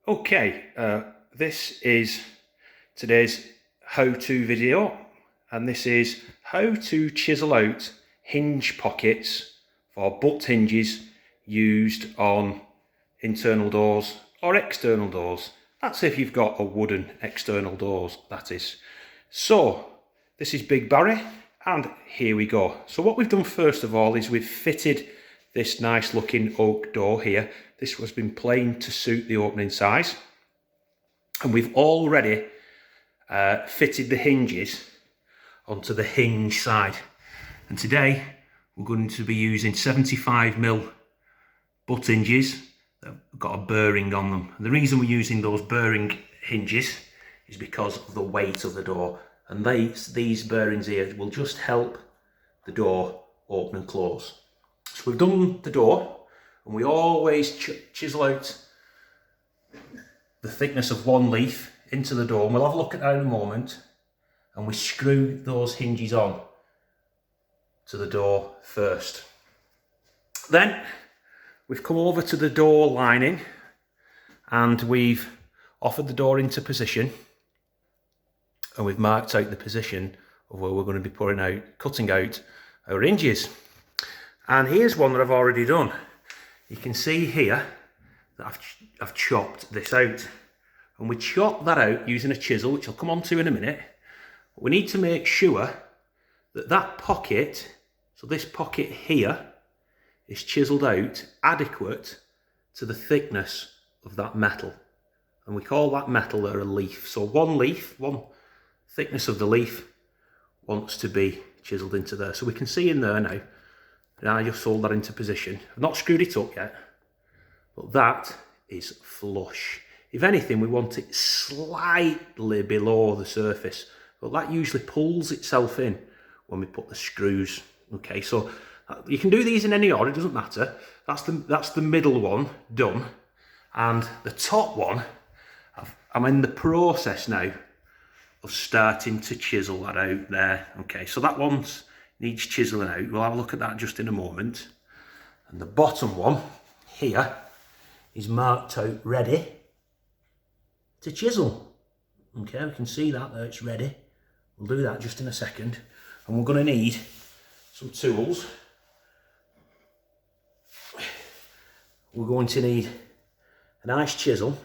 Okay, this is today's how-to video, and this is how to chisel out hinge pockets for butt hinges used on internal doors or external doors. That's if you've got a wooden external doors, that is. So this is Big Barry, and here we go. So what we've done first of all is we've fitted this nice looking oak door here. This has been planed to suit the opening size, and we've already fitted the hinges onto the hinge side. And today we're going to be using 75mm butt hinges that have got a bearing on them. And the reason we're using those bearing hinges is because of the weight of the door, and these bearings here will just help the door open and close. So we've done the door, and we always chisel out the thickness of one leaf into the door, and we'll have a look at that in a moment. And we screw those hinges on to the door first. Then we've come over to the door lining, and we've offered the door into position, and we've marked out the position of where we're going to be cutting out our hinges. And here's one that I've already done. You can see here that I've chopped this out, and we chop that out using a chisel, which I'll come on to in a minute. But we need to make sure that that pocket, so this pocket here, is chiseled out adequate to the thickness of that metal, and we call that metal there a leaf. So one leaf, one thickness of the leaf wants to be chiseled into there. So we can see in there now. And I just hold that into position. I've not screwed it up yet, but that is flush. If anything, we want it slightly below the surface, but that usually pulls itself in when we put the screws. Okay, so you can do these in any order, it doesn't matter. That's the middle one done, and the top one, I'm in the process now of starting to chisel that out there. Okay, so that one's needs chiseling out. We'll have a look at that just in a moment. And the bottom one here is marked out ready to chisel. Okay, we can see that there, it's ready. We'll do that just in a second. And we're going to need some tools. We're going to need a nice chisel.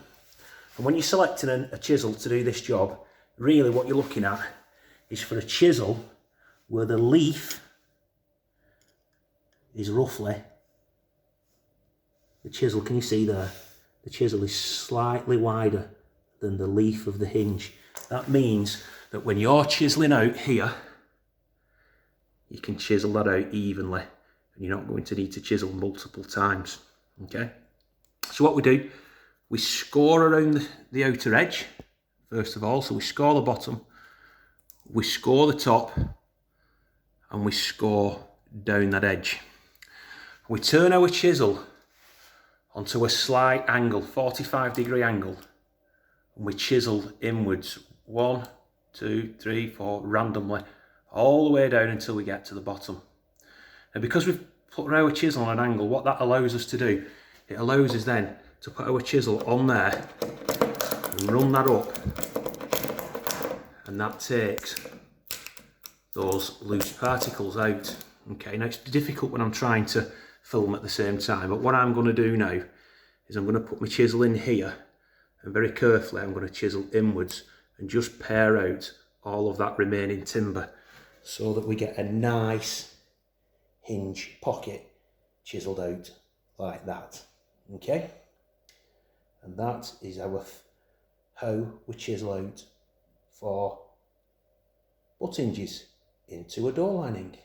And when you're selecting a chisel to do this job, really what you're looking at is for a chisel where the leaf is roughly, the chisel, can you see there? The chisel is slightly wider than the leaf of the hinge. That means that when you're chiseling out here, you can chisel that out evenly, and you're not going to need to chisel multiple times. Okay? So what we do, we score around the outer edge, first of all. So we score the bottom, we score the top, and we score down that edge. We turn our chisel onto a slight angle, 45-degree angle, and we chisel inwards 1, 2, 3, 4 randomly, all the way down until we get to the bottom. And because we've put our chisel on an angle, what that allows us to do, it allows us then to put our chisel on there and run that up, and that takes those loose particles out. Okay, now it's difficult when I'm trying to film at the same time, but what I'm going to do now is I'm going to put my chisel in here, and very carefully I'm going to chisel inwards and just pare out all of that remaining timber so that we get a nice hinge pocket chiseled out like that. Okay, and that is how we chisel out for butt hinges into a door lining.